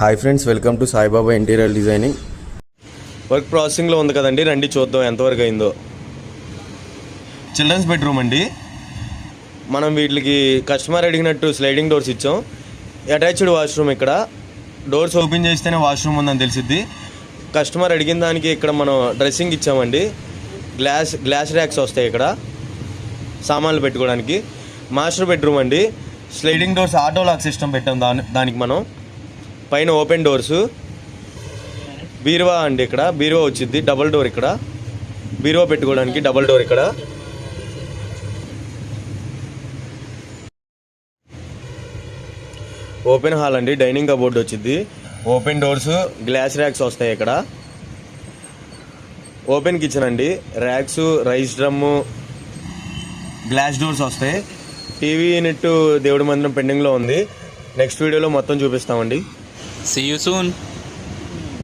Hi friends, welcome to Saibaba interior designing. Work ప్రాసెసింగ్లో ఉంది కదండి, రండి చూద్దాం ఎంతవరకు అయిందో. చిల్డ్రన్స్ బెడ్రూమ్ అండి. మనం వీటికి కస్టమర్ అడిగినట్టు స్లైడింగ్ డోర్స్ ఇచ్చాం. Attached washroom. ఇక్కడ డోర్స్ ఓపెన్ చేస్తేనే వాష్రూమ్ ఉందని తెలిసిద్ది. కస్టమర్ అడిగిన దానికి ఇక్కడ మనం డ్రెస్సింగ్ ఇచ్చామండి. గ్లాస్ ర్యాక్స్ వస్తాయి ఇక్కడ సామాన్లు పెట్టుకోవడానికి. మాస్టర్ బెడ్రూమ్ అండి. Sliding doors auto lock system పెట్టాం. దానికి మనం పైన ఓపెన్ డోర్స్. బీరువా అండి. ఇక్కడ బీరువా వచ్చింది, డబల్ డోర్. ఇక్కడ బీరువా పెట్టుకోవడానికి డబల్ డోర్. ఇక్కడ ఓపెన్ హాల్ అండి. డైనింగ్ కబోర్డ్ వచ్చింది. ఓపెన్ డోర్స్, గ్లాస్ ర్యాక్స్ వస్తాయి. ఇక్కడ ఓపెన్ కిచెన్ అండి. Racks, rice drum, glass doors వస్తాయి. టీవీ యూనిట్ దేవుడి మందిరం పెండింగ్లో ఉంది. నెక్స్ట్ వీడియోలో మొత్తం చూపిస్తామండి. See you soon.